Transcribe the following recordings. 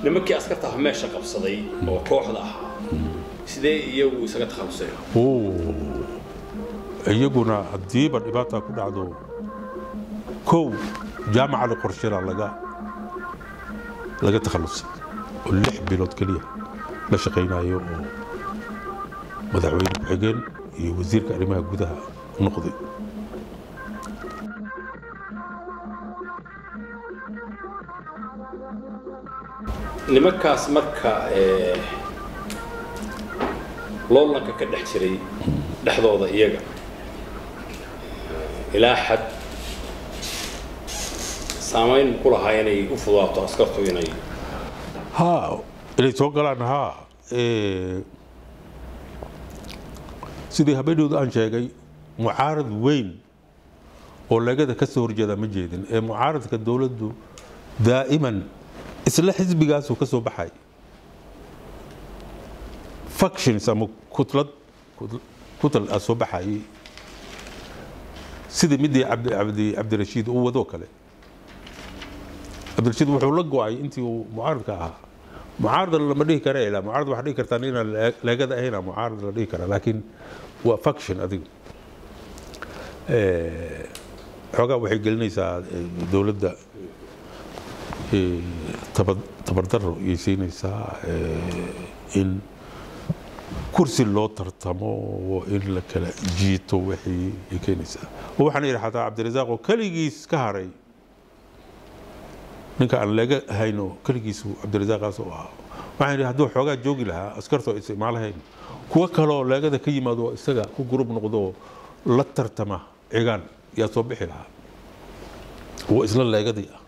nimankii askarta meesha qabsaday oo kooxda ah sidee iyagu isaga takhalusay iyaguna hadiiba dhibaato ku dhacdo kow jaamacada qorshada laga takhalusay oo 6 bilood kaliya la shaqeynayo oo madaxweyne ku xigeen iyo wasiirka arrimaha gudaha noqday nimankaas marka loolanka ka dhex jiray dhexdooda iyaga ilaa xad saamayn ku lahaa inay u fudaato askartu inay soo galaan sidii habeenooda aan sheegay mucaarad weyn oo lagada ka soo horjeeda ma jeedin ee mucaaradka dawladdu daa'iman isla xisbigaasuu ka soo baxay factions ama kutal soo baxay sidii midii cabdirashiid uu wadoo kale cabdirashiid wuxuu la go'ay intii uu mucaaradka ahaa mucaarad lama dhihi kara ilaa mucaarad waxa dhihi kartaa inaan leegada ahayn mucaarad la dhihi kara laakiin waa faction adigu xogaa waxay gelinaysaa dawladda tabardaro iyo siinaysaa in kursi loo tartamo in la kala jiito wixii ay keenaysaa waxaan yidhi xataa cabdirasaaq oo kaligiis ka haray ninka aan laga hayno kaligiisu cabdirasaaqaas oo ahaa waxaan yidhi hadduu xoogaa joogi lahaa askartoo isticmaalahayn kuwa kaloo leegada ka yimaado isaga ku gurub noqdo la tartama cigaan yaa soo bixi lahaa oo isla leegadii ah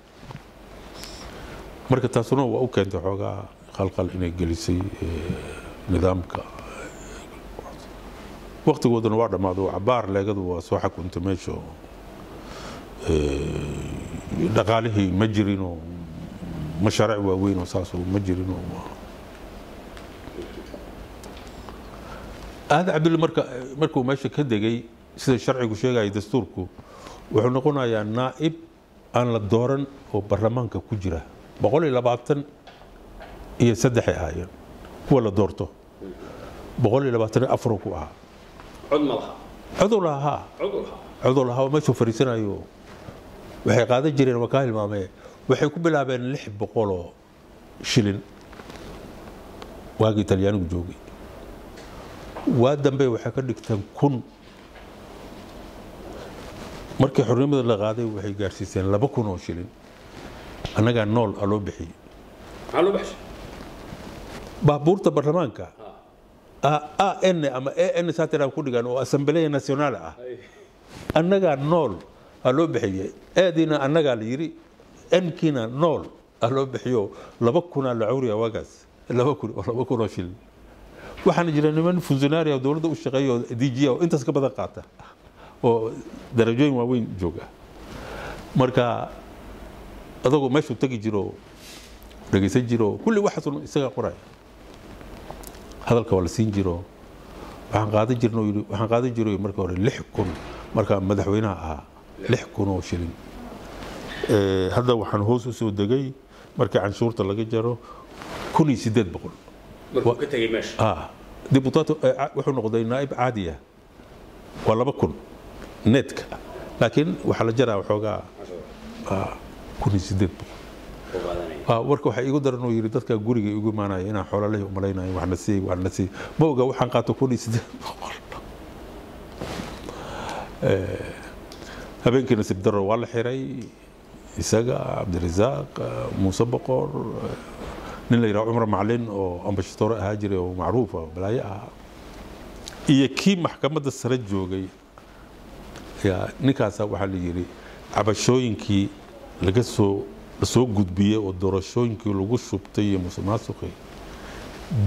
marka taasuna waa u keentay xoogaa qalqal inay gelisay nidaamka waqtigoodana waa dhammaado cabaar leegadu waa soo xakuntay meesha dhaqaalihii ma jirinoo mashaariic waaweyn oo saasoo ma jirinoo aad cabdulle markuu meesha ka degay sida sharcigu sheegaya dastuurku wuxuu noqonayaa naa'ib aan la dooran oo baarlamaanka ku jira 123 ahaayeen kuwa la doorto 124 ku ahaa cod lahaa meeshuu fariisanayo waxay qaadan jireen waa kaa hilmaamee waxay ku bilaabeen 600 oo shilin waagii talyaanigu joogay waa dambe waxay ka dhigteen 1000 markii xornimada la qaaday waxay gaarsiiseen 2000 oo shilin annaga nool loo bixiyay baabuurta baarlamaanka AN ama AN saatiran ku dhigan oo Assembleya Nacional ah annaga nool loo bixiyay aadina annaga la yiri NKina nool loo bixiyo 2000 la cawriya wagaas 2000 shilin waxaan jiray niman funcionaari oo dawladda u shaqeeyo DG oo intaas ka badan qaata oo darajooyin waaweyn jooga marka adagoo meeshu tagi jiro dhageysan jiro kulli waxaas isaga qoray hadalka wala siin jiro waxaan qaadan jirnay markii hore 6000 marka madaxweynaha ahaa 6000 oo shilin hadda waxaan hoos u soo degay markii canshuurta laga jaro 1800 markuu ka tagay meesha dibutato wuxuu noqday naa'ib caadi ah waa 2000 netka laakiin waxa la jaraa waxoogaa 1800 warka waxa igu daran oo yiri dadka guriga igu imaanaya inaan xoolaha u malaynayo waxna sii ma oga waxaan qaato 1800 habeenkii nasiib daro waa la xiray isaga cabdirasaaq muuse boqor nin la yiraahdo Umar Macalin oo ambassador ahaa jiray oo macruuf ah balaayo ah iyo kii maxkamadda sare joogay ninkaas waxa la yiri cabashooyinkii laga soo gudbiyay oo doorashooyinkii lagu shubtay iyo musuqmaasuqay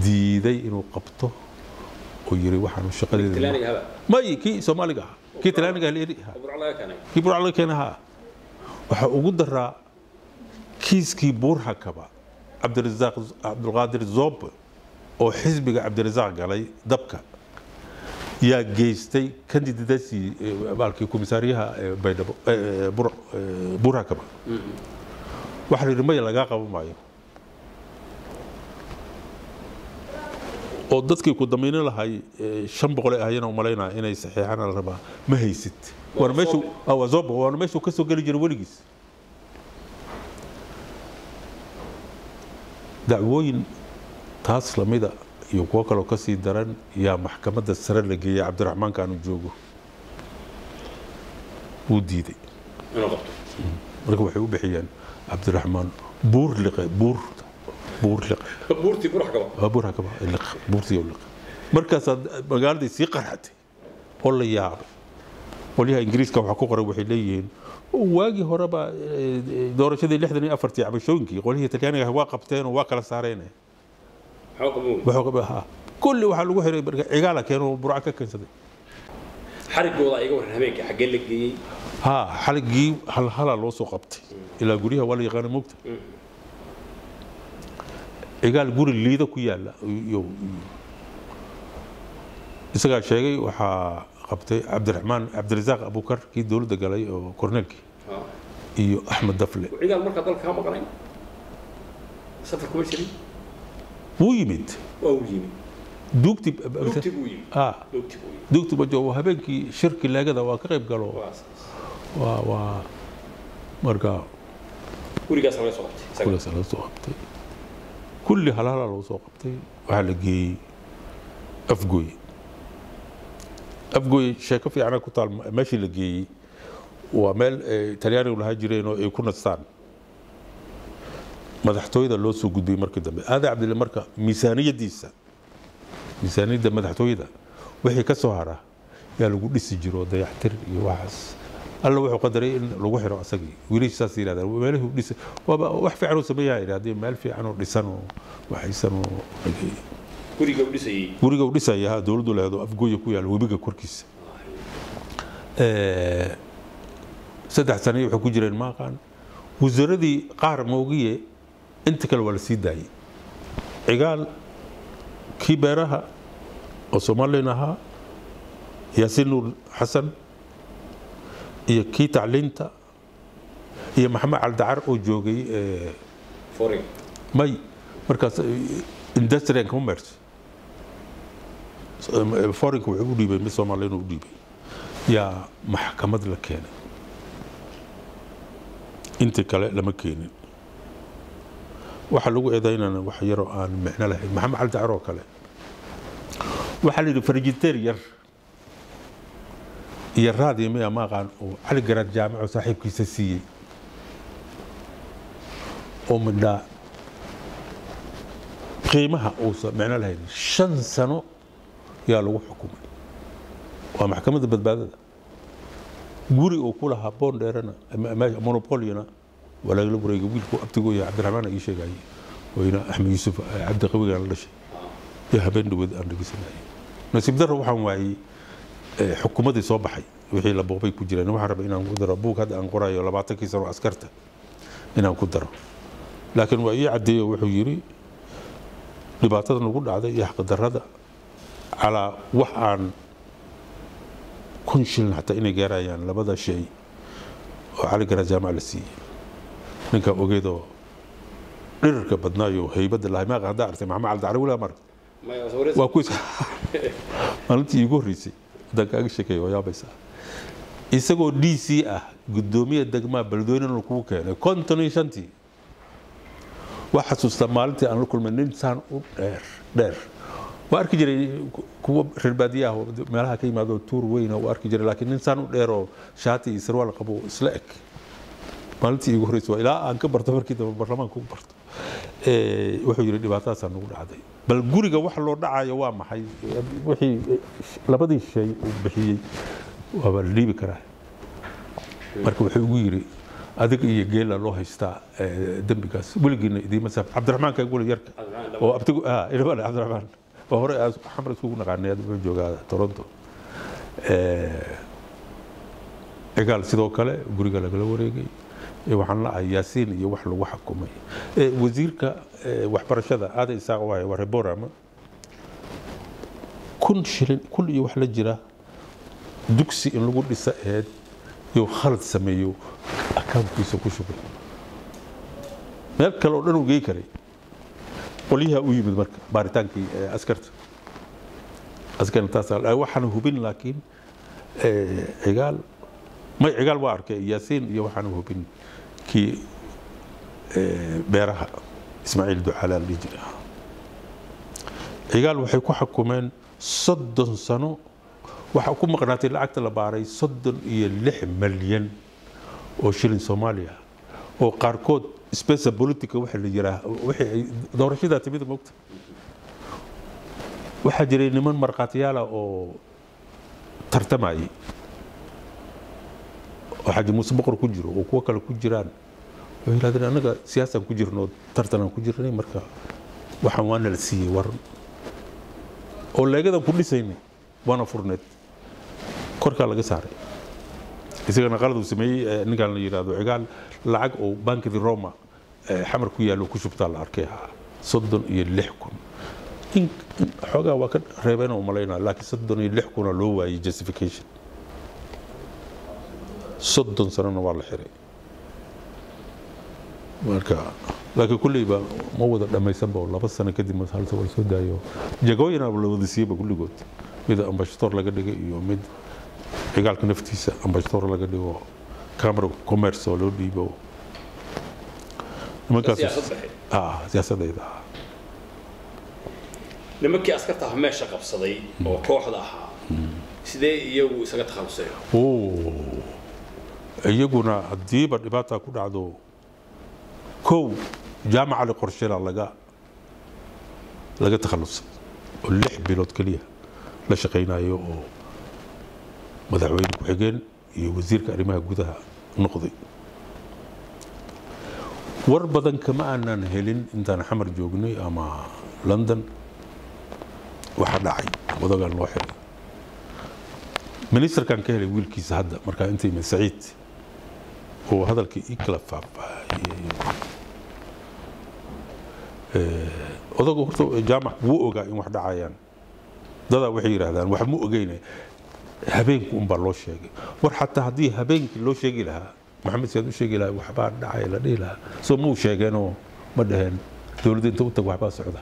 diiday inuu qabto oo yiri waxaan shaqadeeda ma kii Soomaaliga kii Talyaaniga kii burcalaga keenaha waxa ugu daraa kiiskii buurhakaba cabdirasaaq cabdulqaadir zoob oo xisbiga cabdirasaaq galay dabka yaa geystay kandidadaasi baalkii komisariyaha baydhabo buurhakaba waxa la yiri ma laga qaban maayo oo dadkii ku dameynin lahay 500 ahayna u maleynaa inay saxiixaan la rabaa ma haysid war meeshu awaazob war meeshu ka soo gali jiray waligiis dacwooyin taas lamida iyo kuwa kale ka sii daran yaa maxkamadda sare la geeyay Cabdiraxmaan kaanu joogo uu diiday inuu qabto marka waxay u bixiyeen Cabdiraxmaan buur liqay buurti markaas magaaladii sii qarxatay oo la yaabay qolyaha ingiriiska waxa ku qoray waxay leeyihiin waagi horeba doorashadii 64 cabashooyinkii qolyihii Talyaaniga waa qabteen oo waa kala saareen waxaa kulli waxa lagu xiray cigaala keenoo burca ka keensaday xarigooda ayaga waran habeenka xagee la geeyay xarigii hal loo soo qabtay ilaa guriga waa la yaqaan moogta cigaal guri liida ku yaala iyo isaga sheegay waxa qabtay Cabdiraxmaan Cabdirazaaq Abukar kii dawladda galay oo korneelkii iyo Axmed Dafle cigaal marka dalka ka maqnay safar kuma jirin wuu yimid دوكتي بجو هبنكي شركة لاجدا وقريب قالوا مرقا كل سنة صوبتي كل هلا لو صوبتي وحلقي أفقوي شاكف يعني كنت ماشي لقي ومال تلياني والهاجرين ويكون الثان مدحتوي ذا لو سوق قدي مركز هذا عبد المركز ميزانية ديسة ميزانية مدحتوي ذا وحي كسوهرة يا لو قدي سجرو ده يحتر يوحس الله وحي قدري إن لو وحي رأسكي وليش ساسير هذا وماله بديس وحفي عنه سبيا إلى هذه مال في عنه لسانه وحيسانه guriga u dhisaya dawladdu leedo afgooy ku yaal webiga korkiisa saddex sano wuxuu ku jireen maaqan wasaaradii qaar moogiye inta kale wala sii daayay cigaal kii beeraha oo Soomaaliyeed ahaa Yaasiin Nuur Xasan iyo kii tacliinta iyo Maxamed Caldacar oo joogay foreign may markaas industry and commerce foreign ku wuxuu dhiibay mid Soomaaliyeed uu dhiibay yaa maxkamad la keenay inta kale lama keenin waxa lagu eedaynana wax yar oo aan macna lahayn Maxamed Caldacar oo kale waxa la yiri farjiteer yar raadi ma maqaan oo cali garad jaamac saaxiibkiisa siiyay oo midda qiimaha uusa macna lahayn 5 sano yaa lagu xukumay waa maxkamadda badbaadada guri oo kula haboon dheerana monopolina wala la wareegay wiilku abtigu iyo Cabdiraxmaan ay sheegay wayna Axmed Yuusuf Cabdi Qawiga la dhashay iyo habeen dhawad aan dhagisanay nasiib darro waxaan waayay xukuumadii soo baxay wixii la boobay ku jireen waxa rabay inaan ku daro buug hadda aan qorayo 20 sano askarta inaan ku daro laakiin waa ii cadeeyay wuxuu yiri dhibaatada nagu dhacday iyo xaq darrada على وحان كنشل حتى إني جرايان لبدا شيء وعلى جرا جامع لسي نكا وجدوا نركب بدنايو هي بدل الله ما قاعد أعرف مع على دعوة ولا مر ما يصورش وكويس أنت يقول ريسي دكاك شكي ويا بيسا إسقو دي سي قدومية دقما بلدوين الكوكة كونتوني شنتي وحسوس مالتي أنا كل من إنسان دير وأركي جري كوب ربادية هو مالها كي ما دو تور وين وأركي جري لكن إنسان ديرو شاتي سروال قبو سلاك مالتي يقول ريسوا إلى أنك برتفر كده برلمان كوب برت وحي جري دبعتها سنقول عادي بل جوري جوا حلو دعاء يوام حي وحي لبدي الشيء وبحي وباللي بكره مركب وحي جوري هذاك يجيل الله يستا دمبكاس بلقينا دي مثلا عبد الرحمن كان يقول يركب وأبتقول إيه عبد الرحمن وهو حمر سوق نقارني هذا من جوجا تورنتو قال سيدو كله غوري قال له وريغي waxaan la yaasiin iyo wax lagu xukumay wasiirka waxbarashada aad isaaq waay wareborama kun shilin kul iyo wax la jira dugsi in lagu dhisa eed iyo khalad sameeyo akaunkiisa ku shubay meel kale oo dhan uu geey karay qoliyaha u yimid marka baaritaankii askarta أذكر تاسع وحنا هوبين لكن عقال ما عقال وارك ياسين يوحنا هوبين كي بيرها إسماعيل دعالة اللي جرى عقال وحيكون حكومين صدن سنة وحكومة قناة العقد لباري صدن يلح مليون وشيلين صوماليا وقاركود سبيسا بوليتيكا وحي اللي جراه وحي دورة شدة تبيد موقت waxaa jiray niman marqaatiyaala oo tartamay oo xaji muuse boqor ku jiro oo kuwa kale ku jiraan oo yiraahdeen anaga siyaasan ku jirno tartanan ku jirnay marka waxaan waana la siiyay war oo leegadan ku dhisaynay waana furneed korka laga saaray isagana qalad uu sameeyay ninkan la yiraahdo cigaal lacag oo bankada Roma xamar ku yaalo ku shubtaa la arkay 36,000 إن حاجة وقت ربنا وملاينا لكن صدقني اللي حكونا لو واي justification صدق سنة والله حري مركا لكن كل يبقى موضة لما يسبب والله بس أنا كده مسحال سوى السود أيوه جاكوينا ولا بدي سيبه كل جود إذا أمباشتور لقى دقيق يوميد يقال كنفتيس أمباشتور لقى دقيق كاميرا كوميرس ولا بيبو ما كان سياسة ده nimankii askarta meesha qabsaday oo kooxda ahaa sidee iyagu isaga takhalusay iyaguna hadiiba dhibaata ku dhacdo kow jaamaca la qorsheyna laga takhalusay oo 6 bilood kaliya la shaqeynayo oo madaxweyne ku xigeen iyo wasiirka arrimaha gudaha noqday war badan kama aanan helin intaan xamar joognay ama London waxa dhacay wadagan loo xiray minister kan ka helay wiilkiisa hadda marka intay ma Saciid oo hadalkii ikla faafay odagu horta jaamac wuu ogaa in wax dhacayaan dada waxay yiraahdaan wax mu ogeynay habeenku un baa loo sheegay war xataa hadii habeenkii loo sheegi lahaa maxamed saad u sheegi lahaa wax baa dhacay la dhiilaa soo muu sheegeenoo ma dhaheen dawladda inta u tag wax baa socda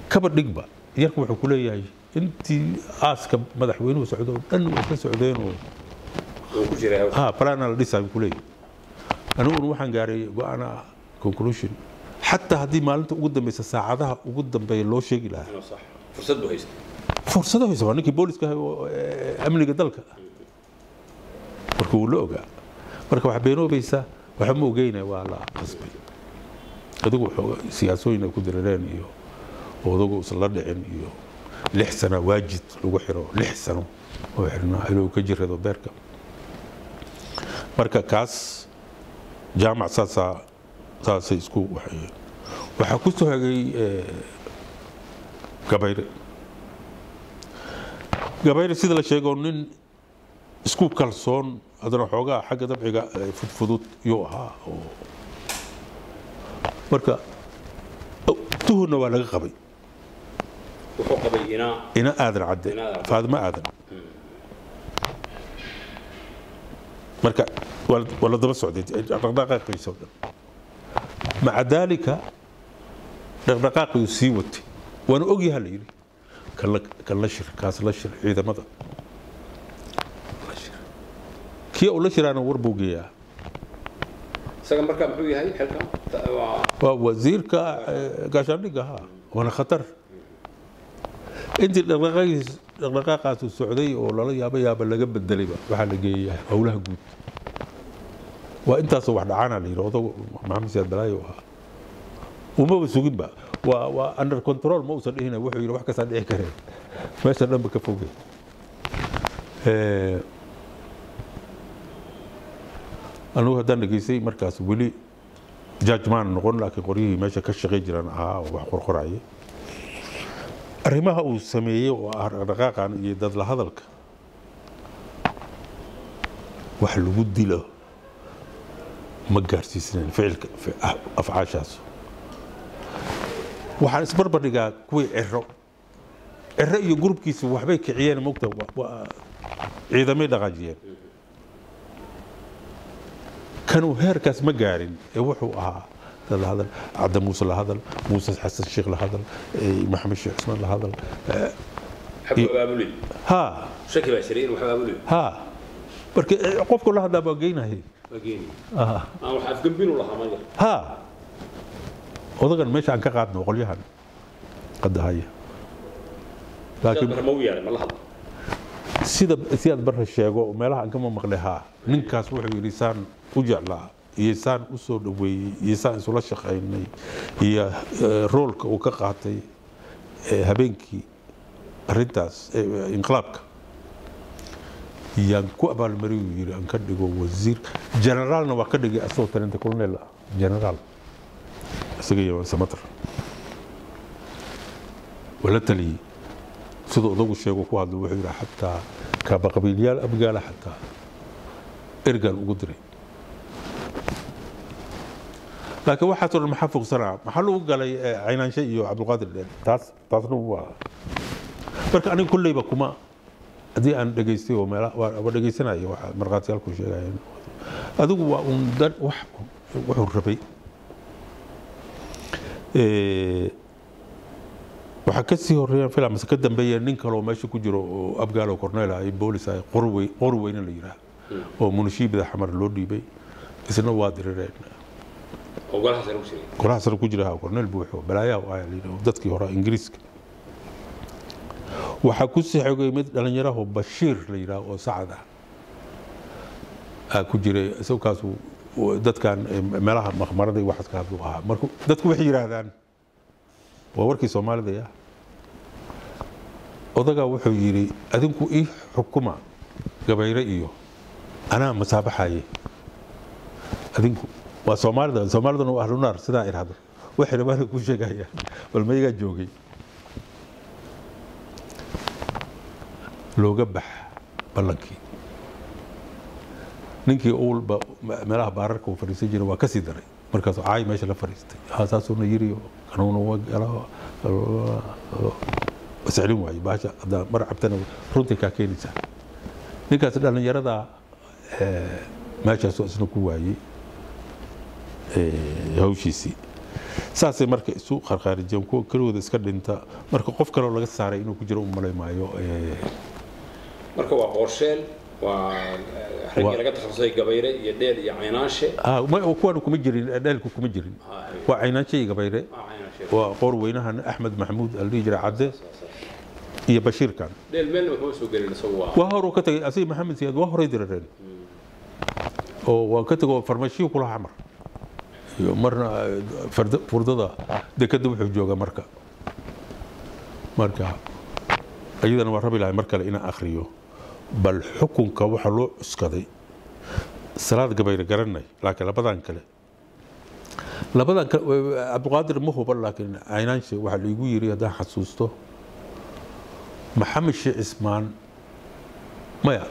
كبر دقبة يركب حكولية أنتي أسكب مدحوين وسعودون أنو كسعودين برانا لسه حكولية أنا أروح عن وأنا conclusion حتى هذه مالته قدام بس ساعدها وقدام بيلو شيء لها صح فرصته هيست فرصته هيست أنا كبوليس أمني قدلك بركو لوجا بركو حبينه بيسا وحمو جينا ولا قصبي هذو سياسيين كدرين إيوه وضوء صلى دعين إيوه 6 سنة واجد لو حرو 6 سنة وحرنا حلو كجر هذا بيركا مركا كاس جامع ساسا يسكو وحكوستو هاي قباير سيدا لشيء نين اسكو كالسون هذا حوجا حاجة دبعة فضوط يوها مركا تهنا ولا قبي وحو قبي إنا آذر عدي فهذا ما آذر مركا ولا ضرب السعودية رقاقة يسوي مع ذلك رقاقة يسيوت وأنا أجي هالليل كاللشر كاس لشر إذا مضى كي أقول لشر أنا وربوجيا سكن بركة محوي هاي حلقة ووزير كاشانيكا وأنا خطر أنت الرقاقة السعودية ولا يابا اللي قبل الدليبة وحال جي أولها جود وأنت صوح دعانا لي روضو محمد سيد بلاي وما بسوقين بقى وأندر كنترول ما وصل هنا وحي يروح كسر إيه كره ما يصير بكفوجي أنا هذا نجيسي مركز ولي جاجمان نقول لك قريه ماشي كشغي جرنا وحقر عيه arrimaha uu sameeyay oo dhaqaaqan iyo dad la hadalka wax lagu dilo ma gaarsiisneen ficilka afcaashaas waxaan isbarbar dhigaa kuwii ciro iyo gurubkiisa waxbay kiciyeen moogta ciidamay dhaqaajiyeen kanuu heerkaas ma gaarin ee wuxuu ahaa هذا عبد موسى لهذا موسى حسن الشيخ لهذا محمد الشيخ عثمان لهذا حب أبابولي ها شكل بشرين وحب أبابولي ها بركي قف كل هذا باقينا هي أجيني اه أنا وحاف جنبين ولا حماية ها odagan meesha aan ka qaadno qolyahan qada haya laakiin barmowi yani ma la hadlo sida siyaad bar sheego meelaha aan kama maqleha ninkaas wuxuu yiri saan u jeclaa iyo saan u soo dhaweeyay iyo saan isula shaqeynay iyo roolka uu ka qaatay habeenkii arintaas inqilaabka yaan ku abaalmariyay yiri aan ka dhigo wasiir generaalna waa ka dhigay asoo talenta colonel generaal سجية سمتر ولا تلي سيدو ضوء الشيء وقواد الوحيد حتى كاب قبيليال أبقال حتى إرجال وقدري لكن واحد صار المحافظ صراحة محله قال عينان شيء عبد القادر تصنوا برك أنا كل يبقى كما أدي أن دقيستي وما ودقيستنا أيوة مرقاتي لكم شيء يعني هذا هو وندر وحربي waxaa ka sii horeeyay filim mas ka dambeeyay nin kale oo meesha ku jiro oo abgaal oo korneel ah boolis ah qorweyna la yiraahdo oo munishiibada xamar loo dhiibay isna waa dirireen oo golaha sare ku jira korneel buuxo balaayaa oo ay leeyahay dadkii hore Ingiriiska waxaa ku sii xogay mid dhalinyaro oo Bashiir la yiraahdo oo Sacad ah ku jiray isagoo kaas dadkan meelaha maqmarada iyo waxaas ka hadlo ah markuu dadku waxay yiraahdaan waa warkii Soomaalida ah odaga wuxuu yiri adinku ii xukuma gabayre iyo ana masaabaxay adinku waa Soomaalidana waa ahlunar sida ay raado waxay rabaan ku sheegayaan bal mayiga joogay looga bax balankii ninkii uulba meelaha baararka uu fariisan jiray waa ka sii daray markaas caay meesha la fariistay haasaasuna yiri kanuuna wagala wasaclin waayo baasha hadda mar cabtana runtii ka keenaysa ninkaas dhalinyarada meeshaas isna ku waayay hawshiisii saasay marka isu qarqaarijeen kuwa kalooda iska dhinta marka qof kale laga saaray inuu ku jiro u maleeymaayo marka waa qorsheel رجع لقيت خمسة جبيرة يدير يعيناشه ما وكانوا كم يجرين أدلك كم يجرين وعيناشه جبيرة وقروينها أحمد محمود اللي يجري عده هي بشير كان ديل من هو سوق اللي سواه وهرو كتج أسي محمد زياد وهرو يدرين وكتجوا فرمشي وكلها عمر مرنا فرد ده كده بحجوجا مركا أيضا وربي لا مركا لنا آخريو بل حكمك waxa loo cuskaday salaad gabayr garanay laakiin labadan kale Abdulqaadir ma hubo laakiin aynaanshe waxa la igu yiri haddaan xasuusto Maxamed Sheikh Ismaan maya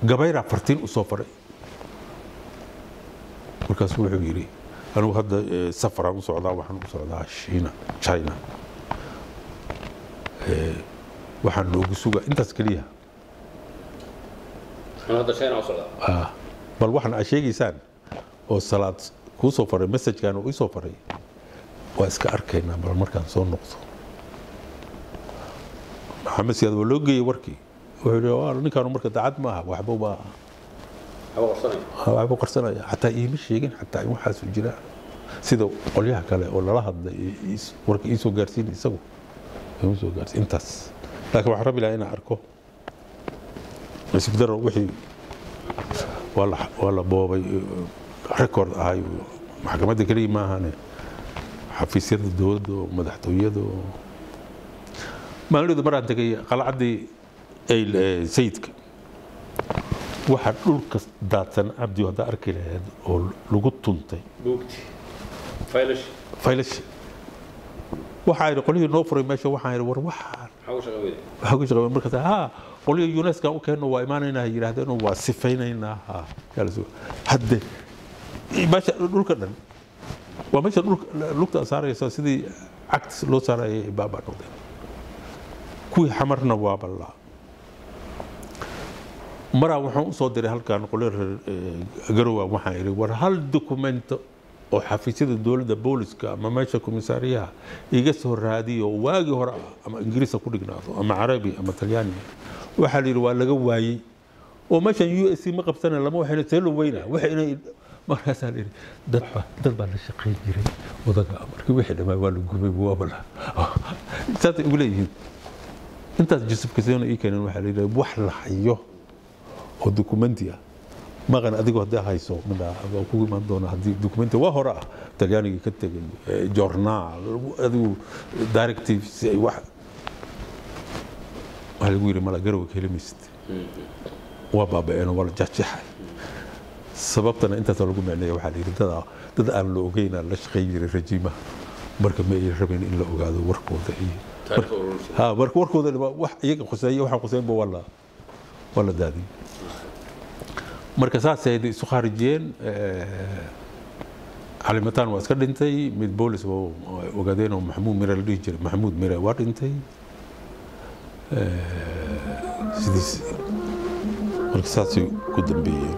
gabayra fartiin u soo faray markaas wuxuu yiri anigu hadda safar u socdaa waxaan u socdaa China waxaan loogu sugaa intaas kaliya هذا شيء أصلا بل وحنا أشياء إنسان والصلاة كوسو فري مسج كانوا يسو فري واسك أركينا بالمركز صون نقطة محمد سياد ولوجي وركي وهو كانوا مركز عاد معها وحبوبها أبو قرصنا حتى يمشي يجين حتى يوحى في الجراح سيدو قوليها كلا ولا لحظة وركي يسو جارسين يسوي يسو جارسين انتس لكن وحربي لقينا أركو بس بدر وحي ولا بابا ريكورد هاي محكمة الكريمة هنا حفيزية الدود ومدحتوية ما نريد مرة تجي قال عندي سيدك واحد لولك داتن عبدي وهذا أركيل هذا أو لقط تنتي فايلش waxaa qolihii noo furay meesha waxaan war waxaan xawsh qaway markaa qolihii UNESCO u keenno waa imaanaynaa yiraahdeen waa sifaynaynaa kalaso hadde meesha dhulka dhan waa meesha dhulka saaraysa sidii cagti loo saarayay baaba noqday kuwii xamarna waa balla mara waxaan u soo diray halkan qolihii garowa waxaan iri war hal documento oo xafiisyada dowladda booliska ama meesha komisaariyaha iga soo raadiyo waagii hore ama ingiriis ku dhignaado ama carabi ama talyaani waxa la yiri waa laga waayay oo meeshan USC ma qabtana lama waxayna teelo weyna waxa inay markaas la yiri dad baa la shaqeyn jiray wadaga markii wixii dhamaa waa la gubay waabala saad ugu leeyihiin intaas justification ay keeneen waxa la yiri wax la hayo oo dokumenti ah maqan adigu hadaa hayso mana ku iman doona hadii dokumenti waa hore ah talyaaniga ka tagay journal adigu directives ay wax lagu yiri mala garow kelimis waa baabeen wala jajaxay sababtana intaas lagu macneeyo waxa la yiri dad aan la ogeyn la shaqeeyay rejimaha marka ma ay rabeen in la ogaado warkooda iyo marka warkooda wax iyaga quseeyo waxa quseeyba wala daadi marka saas ay isu kharijeen calimataan waa iska dhintay mid boolis oo ogaadeen oo maxmuud mira la dhigi jiray maxmuud mira waa dhintay sidii marka saas ku dambeeyay